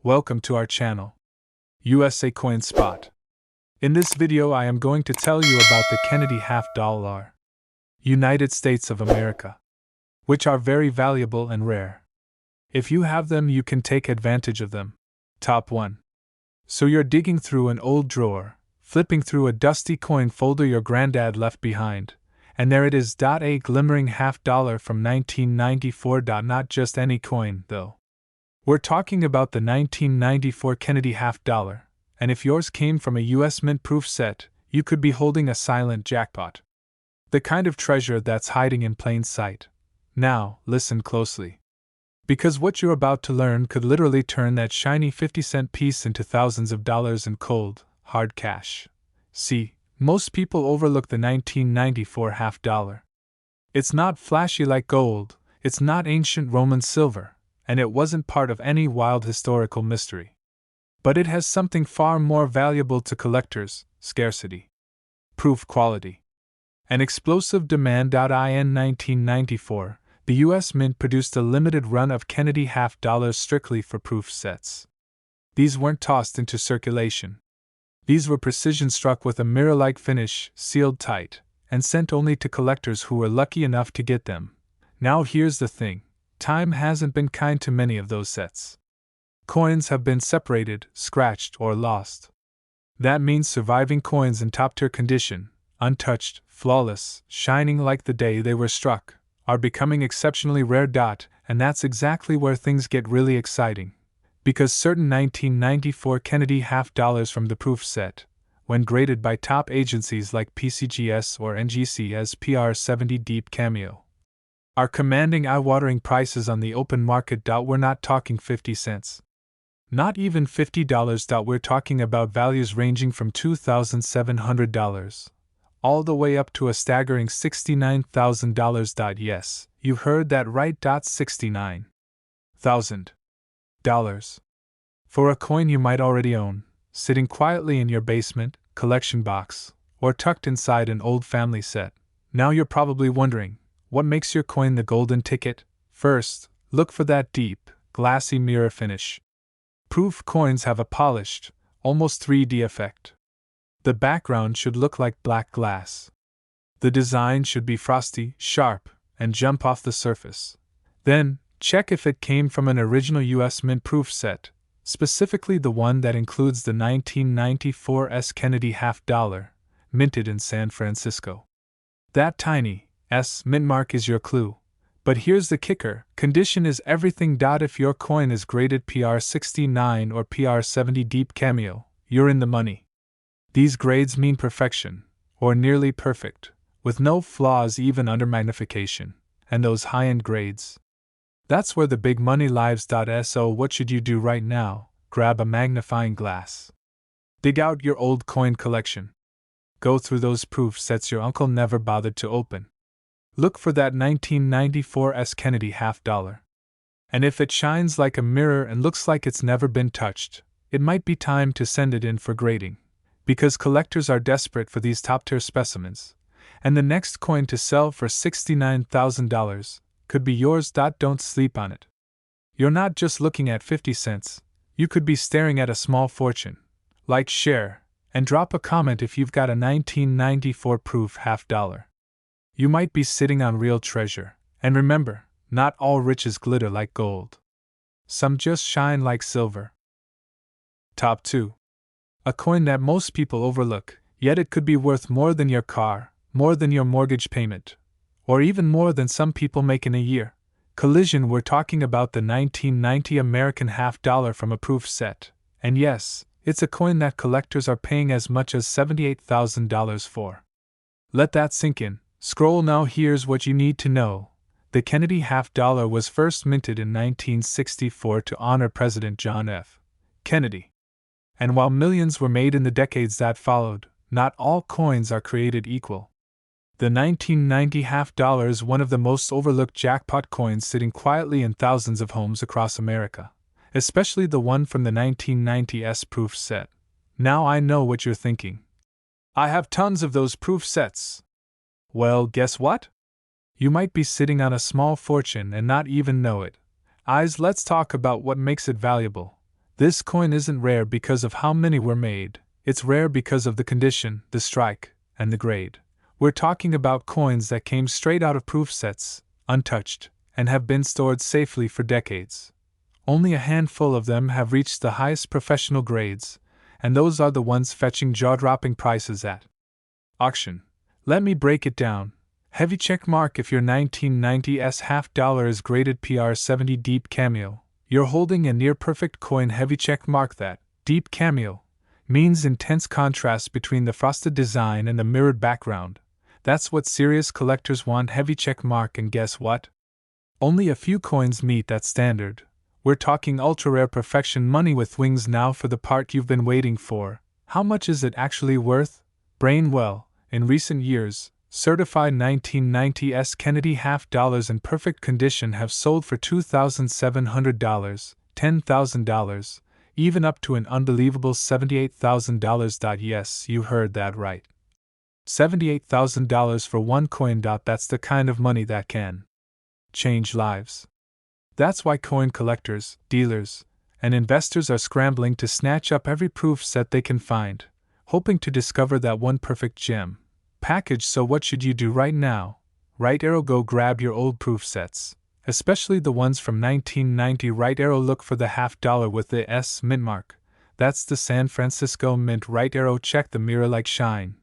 Welcome to our channel, USA Coin Spot. In this video I am going to tell you about the Kennedy $50, United States of America, which are very valuable and rare. If you have them you can take advantage of them. Top 1. So you're digging through an old drawer, flipping through a dusty coin folder your granddad left behind, and there it is, a glimmering $50 from 1994. Not just any coin, though. We're talking about the 1994 Kennedy $50, and if yours came from a US mint-proof set, you could be holding a silent jackpot. The kind of treasure that's hiding in plain sight. Now, listen closely. Because what you're about to learn could literally turn that shiny 50-cent piece into thousands of dollars in cold, hard cash. See, most people overlook the 1994 $50. It's not flashy like gold, it's not ancient Roman silver, and it wasn't part of any wild historical mystery. But it has something far more valuable to collectors: scarcity, proof quality, and explosive demand. In 1994, the US Mint produced a limited run of Kennedy $50 strictly for proof sets. These weren't tossed into circulation. These were precision struck with a mirror-like finish, sealed tight, and sent only to collectors who were lucky enough to get them. Now here's the thing. Time hasn't been kind to many of those sets. Coins have been separated, scratched, or lost. That means surviving coins in top-tier condition, untouched, flawless, shining like the day they were struck, are becoming exceptionally rare. And that's exactly where things get really exciting. Because certain 1994 Kennedy $50 from the proof set, when graded by top agencies like PCGS or NGC as PR70 Deep Cameo, are commanding eye-watering prices on the open market. We're not talking 50 cents. Not even $50. We're talking about values ranging from $2,700 all the way up to a staggering $69,000. Yes, you heard that right. $69,000. For a coin you might already own, sitting quietly in your basement, collection box, or tucked inside an old family set. Now you're probably wondering, what makes your coin the golden ticket? First, look for that deep, glassy mirror finish. Proof coins have a polished, almost 3D effect. The background should look like black glass. The design should be frosty, sharp, and jump off the surface. Then, check if it came from an original US Mint proof set, specifically the one that includes the 1994 Kennedy $50, minted in San Francisco. That tiny S mint mark is your clue. But here's the kicker: condition is everything. If your coin is graded PR69 or PR70 Deep Cameo, you're in the money. These grades mean perfection, or nearly perfect, with no flaws even under magnification, and those high-end grades. That's where the big money lives. So what should you do right now? Grab a magnifying glass. Dig out your old coin collection. Go through those proof sets your uncle never bothered to open. Look for that 1994 Kennedy $50. And if it shines like a mirror and looks like it's never been touched, it might be time to send it in for grading. Because collectors are desperate for these top-tier specimens, and the next coin to sell for $69,000 could be yours. Don't sleep on it. You're not just looking at 50 cents, you could be staring at a small fortune. Like, share, and drop a comment if you've got a 1994 proof $50. You might be sitting on real treasure, and remember, not all riches glitter like gold. Some just shine like silver. Top 2. A coin that most people overlook, yet it could be worth more than your car, more than your mortgage payment, or even more than some people make in a year. Collision. We're talking about the 1990 American $50 from a proof set, and yes, it's a coin that collectors are paying as much as $78,000 for. Let that sink in. Scroll now. Here's what you need to know. The Kennedy $50 was first minted in 1964 to honor President John F. Kennedy. And while millions were made in the decades that followed, not all coins are created equal. The 1990 $50 is one of the most overlooked jackpot coins, sitting quietly in thousands of homes across America, especially the one from the 1990 proof set. Now I know what you're thinking. I have tons of those proof sets. Well, guess what? You might be sitting on a small fortune and not even know it. Let's talk about what makes it valuable. This coin isn't rare because of how many were made, it's rare because of the condition, the strike, and the grade. We're talking about coins that came straight out of proof sets, untouched, and have been stored safely for decades. Only a handful of them have reached the highest professional grades, and those are the ones fetching jaw-dropping prices at auction. Let me break it down. Heavy check mark if your 1990s half dollar is graded PR70 deep cameo. You're holding a near-perfect coin. Heavy check mark. That deep cameo means intense contrast between the frosted design and the mirrored background. That's what serious collectors want. Heavy check mark. And guess what? Only a few coins meet that standard. We're talking ultra-rare perfection money with wings. Now for the part you've been waiting for. How much is it actually worth? Brain well, in recent years, certified 1990s Kennedy half dollars in perfect condition have sold for $2,700, $10,000, even up to an unbelievable $78,000. Yes, you heard that right. $78,000 for one coin. That's the kind of money that can change lives. That's why coin collectors, dealers, and investors are scrambling to snatch up every proof set they can find, hoping to discover that one perfect gem package. So what should you do right now? Right arrow, go grab your old proof sets, especially the ones from 1990. Right arrow, look for the half dollar with the S mint mark. That's the San Francisco Mint. Right arrow, check the mirror-like shine,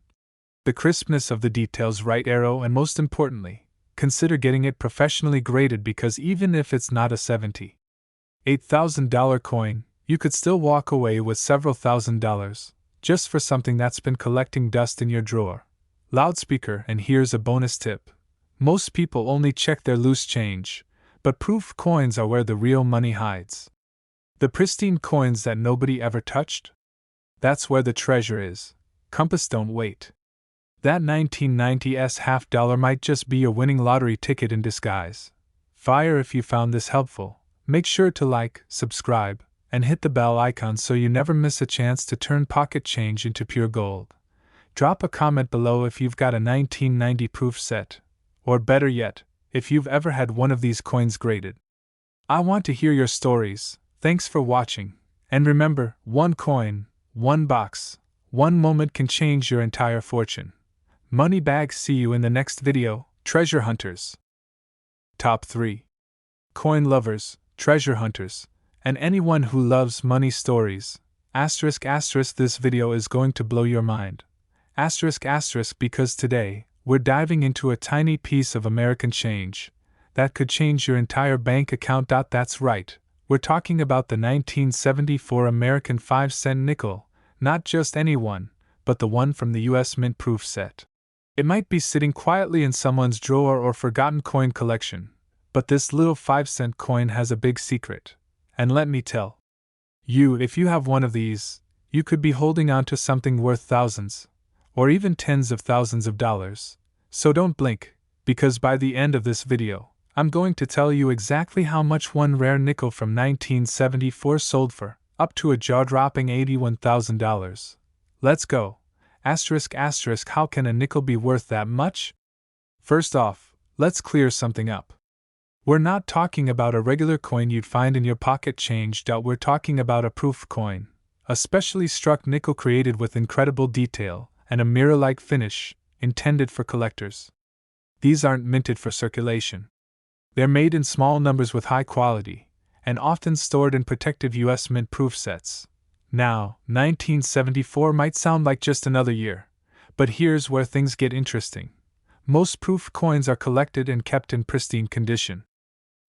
the crispness of the details. Right arrow, and most importantly, consider getting it professionally graded, because even if it's not a $78,000 coin, you could still walk away with several $1,000s just for something that's been collecting dust in your drawer. Loudspeaker. And here's a bonus tip. Most people only check their loose change, but proof coins are where the real money hides. The pristine coins that nobody ever touched? That's where the treasure is. Compass, don't wait. That 1990s half dollar might just be a winning lottery ticket in disguise. Fire. If you found this helpful, make sure to like, subscribe, and hit the bell icon so you never miss a chance to turn pocket change into pure gold. Drop a comment below if you've got a 1990 proof set, or better yet, if you've ever had one of these coins graded. I want to hear your stories. Thanks for watching, and remember, one coin, one box, one moment can change your entire fortune. Money bags. See you in the next video, treasure hunters. Top 3. Coin lovers, treasure hunters, and anyone who loves money stories. Asterisk. This video is going to blow your mind. Asterisk. Because today, we're diving into a tiny piece of American change that could change your entire bank account. That's right, we're talking about the 1974 American 5-cent nickel, not just any one, but the one from the US Mint proof set. It might be sitting quietly in someone's drawer or forgotten coin collection, but this little 5-cent coin has a big secret. And let me tell you, if you have one of these, you could be holding on to something worth thousands, or even tens of thousands of dollars. So don't blink, because by the end of this video, I'm going to tell you exactly how much one rare nickel from 1974 sold for, up to a jaw-dropping $81,000. Let's go. Asterisk. How can a nickel be worth that much? First off, let's clear something up. We're not talking about a regular coin you'd find in your pocket change. We're talking about a proof coin, a specially struck nickel created with incredible detail and a mirror-like finish, intended for collectors. These aren't minted for circulation. They're made in small numbers with high quality, and often stored in protective US Mint proof sets. Now, 1974 might sound like just another year, but here's where things get interesting. Most proof coins are collected and kept in pristine condition.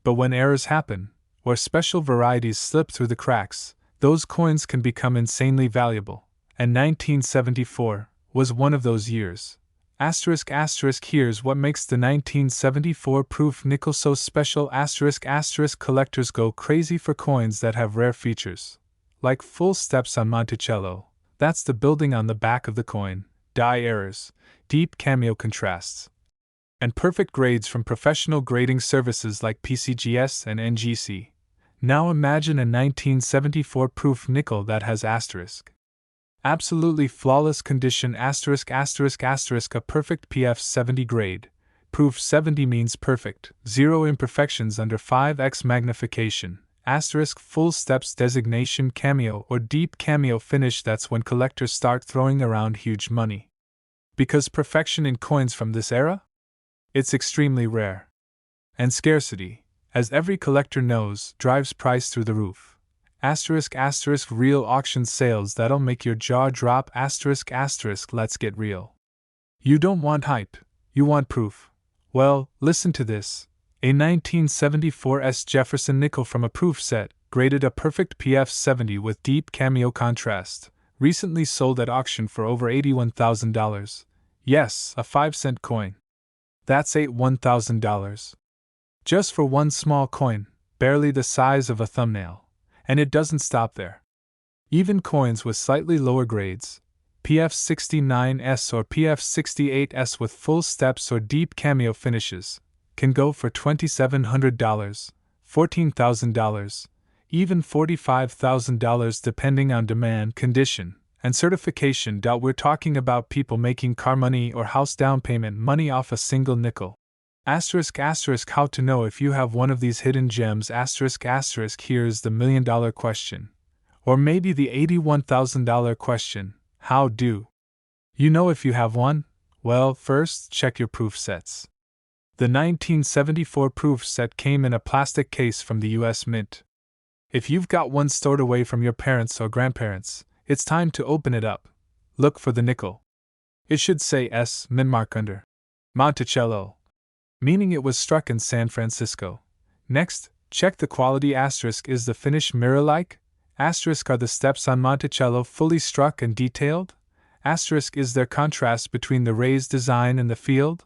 But when errors happen, or special varieties slip through the cracks, those coins can become insanely valuable, and 1974 was one of those years. Asterisk. Here's what makes the 1974 proof nickel so special. Asterisk. Collectors go crazy for coins that have rare features, like full steps on Monticello, that's the building on the back of the coin, die errors, deep cameo contrasts, and perfect grades from professional grading services like PCGS and NGC. Now imagine a 1974 proof nickel that has asterisk. Absolutely flawless condition. Asterisk. A perfect PF70 grade. Proof 70 means perfect, zero imperfections under 5x magnification, asterisk full steps designation cameo or deep cameo finish. That's when collectors start throwing around huge money. Because perfection in coins from this era? It's extremely rare. And scarcity, as every collector knows, drives price through the roof. Asterisk asterisk real auction sales that'll make your jaw drop. Asterisk asterisk let's get real. You don't want hype, you want proof. Well, listen to this. A 1974 S. Jefferson nickel from a proof set, graded a perfect PF 70 with deep cameo contrast, recently sold at auction for over $81,000. Yes, a 5-cent coin. That's $81,000. Just for one small coin, barely the size of a thumbnail. And it doesn't stop there. Even coins with slightly lower grades, PF 69S or PF 68S with full steps or deep cameo finishes, can go for $2,700, $14,000, even $45,000 depending on demand, condition, and certification. We're talking about people making car money or house down payment money off a single nickel. Asterisk asterisk how to know if you have one of these hidden gems. Asterisk asterisk here's the $1 million question. Or maybe the $81,000 question. How do you know if you have one? Well, first, check your proof sets. The 1974 proof set came in a plastic case from the US Mint. If you've got one stored away from your parents or grandparents, it's time to open it up. Look for the nickel. It should say S. Mint mark under. Monticello. Meaning it was struck in San Francisco. Next, check the quality. Asterisk is the finish mirror-like? Asterisk are the steps on Monticello fully struck and detailed? Asterisk is there contrast between the raised design and the field?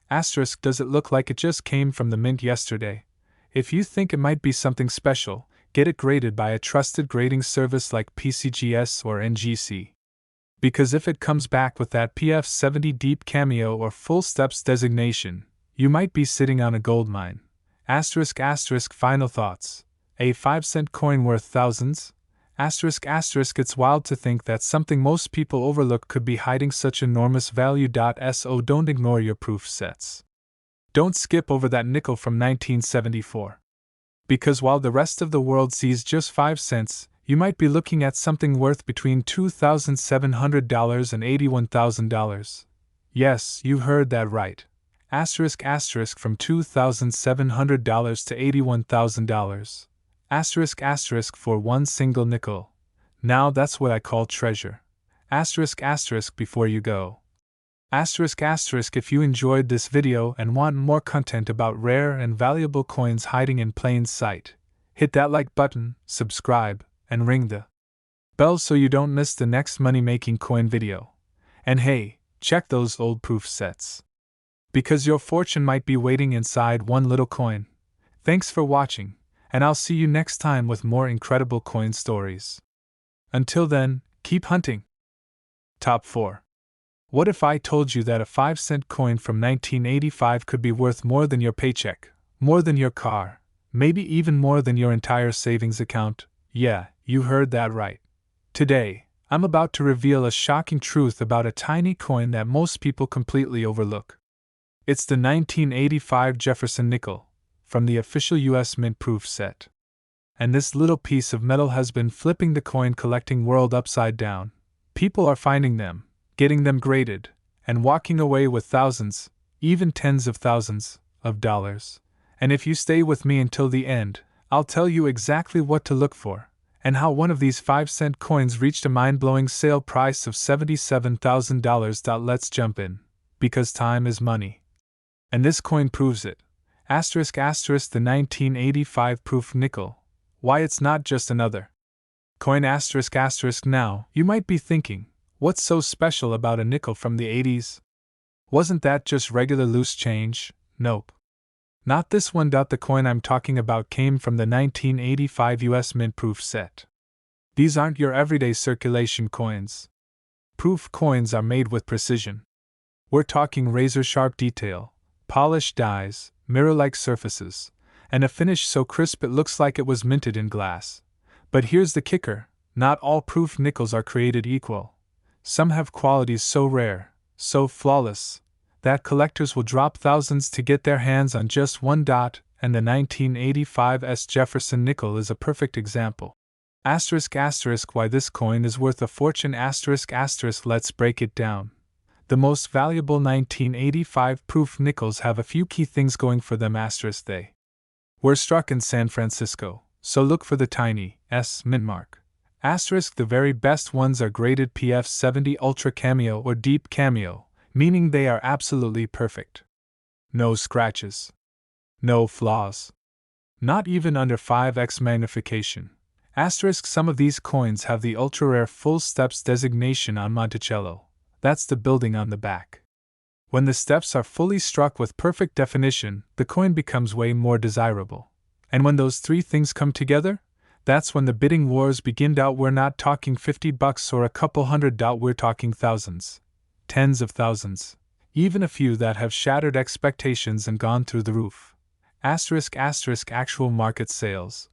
Asterisk does it look like it just came from the mint yesterday? If you think it might be something special, get it graded by a trusted grading service like PCGS or NGC. Because if it comes back with that PF 70 deep cameo or full steps designation, you might be sitting on a gold mine. Asterisk asterisk final thoughts. A 5-cent coin worth thousands? Asterisk asterisk it's wild to think that something most people overlook could be hiding such enormous value. So don't ignore your proof sets. Don't skip over that nickel from 1974. Because while the rest of the world sees just 5 cents, you might be looking at something worth between $2,700 and $81,000. Yes, you heard that right. Asterisk asterisk from $2,700 to $81,000. Asterisk asterisk for one single nickel. Now that's what I call treasure. Asterisk asterisk before you go. Asterisk asterisk if you enjoyed this video and want more content about rare and valuable coins hiding in plain sight, hit that like button, subscribe, and ring the bell so you don't miss the next money-making coin video. And hey, check those old proof sets. Because your fortune might be waiting inside one little coin. Thanks for watching, and I'll see you next time with more incredible coin stories. Until then, keep hunting. Top 4. What if I told you that a 5-cent coin from 1985 could be worth more than your paycheck, more than your car, maybe even more than your entire savings account? Yeah, you heard that right. Today, I'm about to reveal a shocking truth about a tiny coin that most people completely overlook. It's the 1985 Jefferson nickel, from the official US Mint proof set. And this little piece of metal has been flipping the coin collecting world upside down. People are finding them, getting them graded, and walking away with thousands, even tens of thousands, of dollars. And if you stay with me until the end, I'll tell you exactly what to look for, and how one of these 5-cent coins reached a mind-blowing sale price of $77,000. Let's jump in. Because time is money. And this coin proves it. Asterisk asterisk the 1985 proof nickel. Why it's not just another coin. Asterisk asterisk now, you might be thinking, what's so special about a nickel from the 80s? Wasn't that just regular loose change? Nope. Not this one. The coin I'm talking about came from the 1985 US Mint proof set. These aren't your everyday circulation coins. Proof coins are made with precision. We're talking razor-sharp detail, polished dies, mirror-like surfaces, and a finish so crisp it looks like it was minted in glass. But here's the kicker, not all proof nickels are created equal. Some have qualities so rare, so flawless, that collectors will drop thousands to get their hands on just one. and the 1985's Jefferson nickel is a perfect example. Why this coin is worth a fortune. Let's break it down. The most valuable 1985 proof nickels have a few key things going for them. They were struck in San Francisco, so look for the tiny S mint mark. The very best ones are graded PF70 Ultra Cameo or Deep Cameo, meaning they are absolutely perfect. No scratches. No flaws. Not even under 5x magnification. Some of these coins have the ultra-rare full steps designation on Monticello. That's the building on the back. When the steps are fully struck with perfect definition, the coin becomes way more desirable. And when those three things come together, that's when the bidding wars begin. We're not talking $50 or a couple hundred. We're talking thousands. Tens of thousands. Even a few that have shattered expectations and gone through the roof. Actual market sales.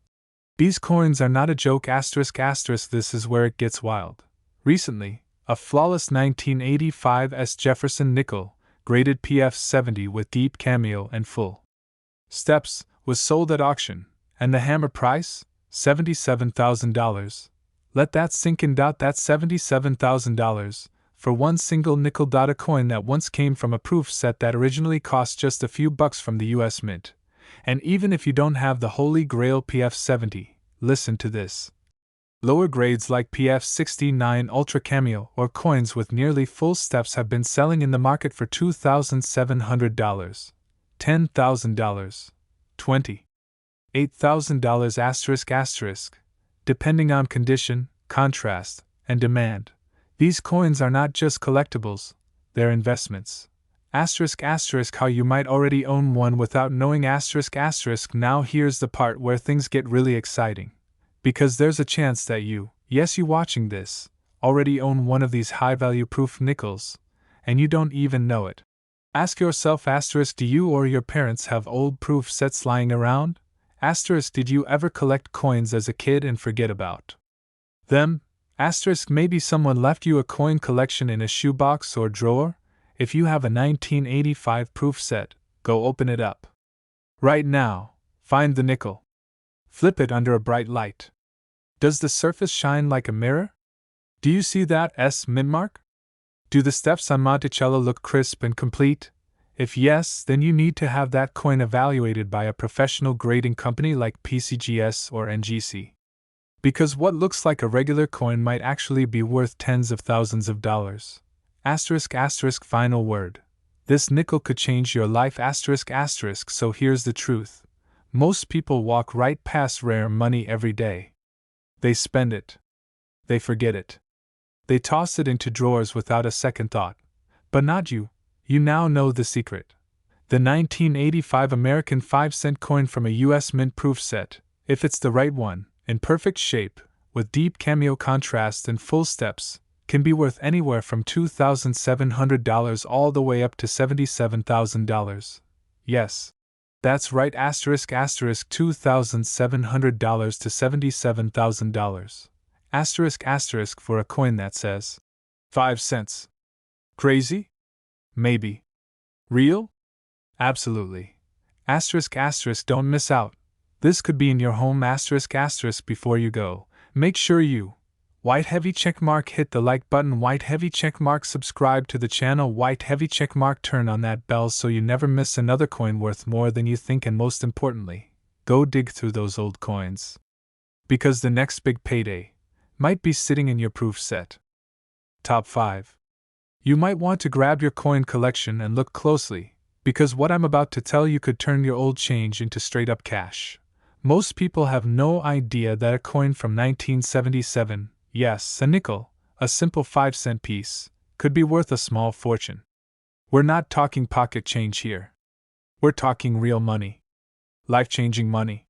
These coins are not a joke. This is where it gets wild. Recently, a flawless 1985's Jefferson nickel, graded PF70 with deep cameo and full steps, was sold at auction, and the hammer price? $77,000. Let that sink in. That's $77,000 for one single nickel. A coin that once came from a proof set that originally cost just a few bucks from the US Mint. And even if you don't have the holy grail PF70, listen to this. Lower grades like PF69 Ultra Cameo or coins with nearly full steps have been selling in the market for $2,700, $10,000, $28,000 depending on condition, contrast, and demand. These coins are not just collectibles, they're investments. How you might already own one without knowing. Now here's the part where things get really exciting. Because there's a chance that you watching this, already own one of these high-value proof nickels, and you don't even know it. Ask yourself, do you or your parents have old proof sets lying around? Did you ever collect coins as a kid and forget about them? Maybe someone left you a coin collection in a shoebox or drawer? If you have a 1985 proof set, go open it up. Right now, find the nickel. Flip it under a bright light. Does the surface shine like a mirror? Do you see that S mint mark? Do the steps on Monticello look crisp and complete? If yes, then you need to have that coin evaluated by a professional grading company like PCGS or NGC. Because what looks like a regular coin might actually be worth tens of thousands of dollars. Final word. This nickel could change your life. So here's the truth. Most people walk right past rare money every day. They spend it. They forget it. They toss it into drawers without a second thought. But not you. You now know the secret. The 1985 American 5-cent coin from a US Mint proof set, if it's the right one, in perfect shape, with deep cameo contrast and full steps, can be worth anywhere from $2,700 all the way up to $77,000. Yes. That's right. $2,700 to $77,000. For a coin that says 5 cents. Crazy? Maybe. Real? Absolutely. Don't miss out. This could be in your home. Before you go, make sure you white heavy checkmark, hit the like button, white heavy checkmark, subscribe to the channel, white heavy checkmark, turn on that bell so you never miss another coin worth more than you think, and most importantly, go dig through those old coins. Because the next big payday might be sitting in your proof set. Top 5. You might want to grab your coin collection and look closely, because what I'm about to tell you could turn your old change into straight up cash. Most people have no idea that a coin from 1977, yes, a nickel, a simple 5-cent piece, could be worth a small fortune. We're not talking pocket change here. We're talking real money. Life-changing money.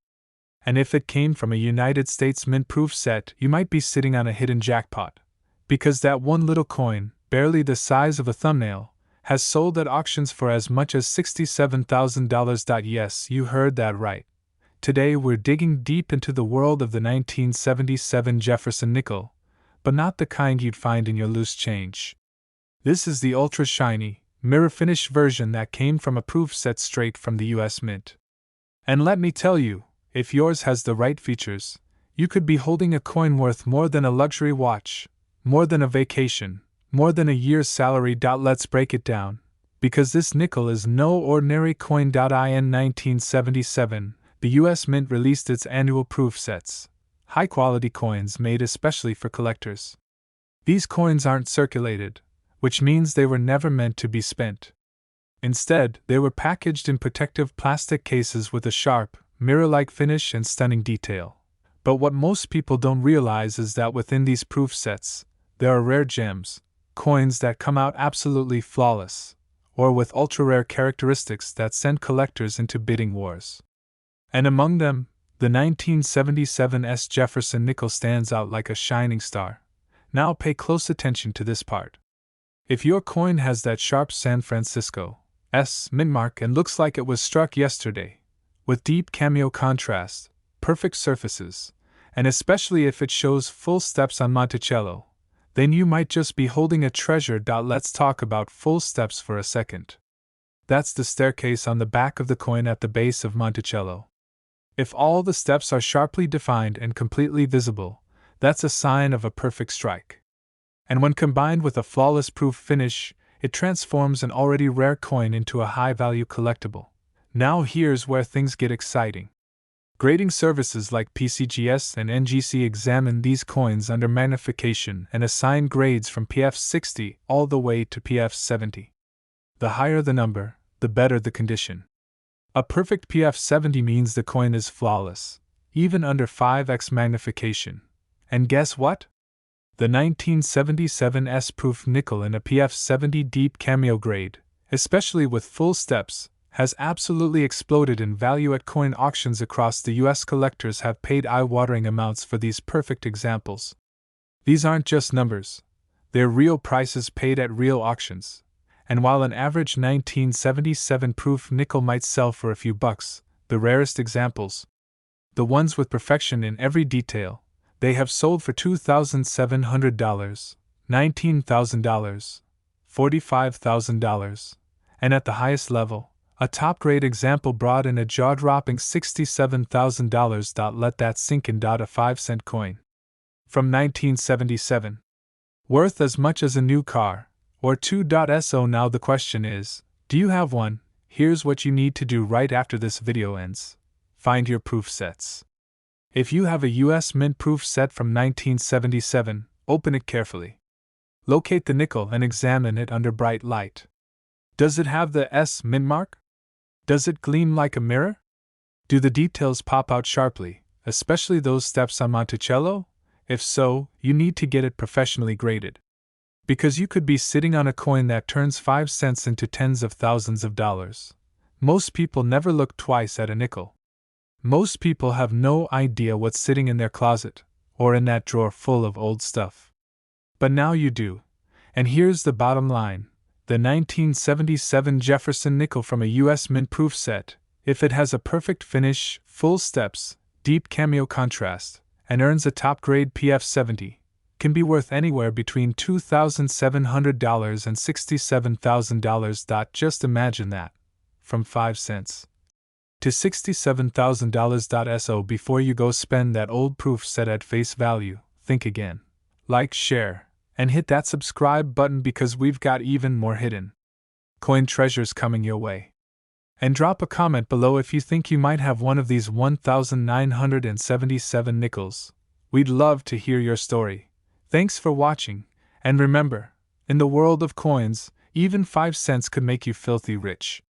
And if it came from a United States Mint proof set, you might be sitting on a hidden jackpot. Because that one little coin, barely the size of a thumbnail, has sold at auctions for as much as $67,000. Yes, you heard that right. Today we're digging deep into the world of the 1977 Jefferson nickel, but not the kind you'd find in your loose change. This is the ultra-shiny, mirror-finished version that came from a proof set straight from the US Mint. And let me tell you, if yours has the right features, you could be holding a coin worth more than a luxury watch, more than a vacation, more than a year's salary. Let's break it down. Because this nickel is no ordinary coin. In 1977, the US Mint released its annual proof sets, high-quality coins made especially for collectors. These coins aren't circulated, which means they were never meant to be spent. Instead, they were packaged in protective plastic cases with a sharp, mirror-like finish and stunning detail. But what most people don't realize is that within these proof sets, there are rare gems, coins that come out absolutely flawless, or with ultra-rare characteristics that send collectors into bidding wars. And among them, the 1977 S. Jefferson nickel stands out like a shining star. Now pay close attention to this part. If your coin has that sharp San Francisco S. mint mark and looks like it was struck yesterday, with deep cameo contrast, perfect surfaces, and especially if it shows full steps on Monticello, then you might just be holding a treasure. Let's talk about full steps for a second. That's the staircase on the back of the coin at the base of Monticello. If all the steps are sharply defined and completely visible, that's a sign of a perfect strike. And when combined with a flawless proof finish, it transforms an already rare coin into a high-value collectible. Now here's where things get exciting. Grading services like PCGS and NGC examine these coins under magnification and assign grades from PF 60 all the way to PF 70. The higher the number, the better the condition. A perfect PF 70 means the coin is flawless, even under 5x magnification. And guess what? The 1977 S-proof nickel in a PF 70 deep cameo grade, especially with full steps, has absolutely exploded in value at coin auctions across the US. Collectors have paid eye-watering amounts for these perfect examples. These aren't just numbers, they're real prices paid at real auctions. And while an average 1977 proof nickel might sell for a few bucks, the rarest examples, the ones with perfection in every detail, they have sold for $2,700, $19,000, $45,000, and at the highest level, a top-grade example brought in a jaw-dropping $67,000. Let that sink in. A 5-cent coin from 1977, worth as much as a new car, or 2.so. Now the question is, do you have one? Here's what you need to do right after this video ends. Find your proof sets. If you have a US Mint proof set from 1977, open it carefully. Locate the nickel and examine it under bright light. Does it have the S mint mark? Does it gleam like a mirror? Do the details pop out sharply, especially those steps on Monticello? If so, you need to get it professionally graded. Because you could be sitting on a coin that turns 5 cents into tens of thousands of dollars. Most people never look twice at a nickel. Most people have no idea what's sitting in their closet, or in that drawer full of old stuff. But now you do. And here's the bottom line. The 1977 Jefferson nickel from a US Mint proof set, if it has a perfect finish, full steps, deep cameo contrast, and earns a top-grade PF 70, can be worth anywhere between $2,700 and $67,000. Just imagine that. From 5 cents to $67,000. So before you go spend that old proof set at face value, think again. Like, share, and hit that subscribe button because we've got even more hidden coin treasures coming your way. And drop a comment below if you think you might have one of these 1,977 nickels. We'd love to hear your story. Thanks for watching, and remember, in the world of coins, even 5 cents could make you filthy rich.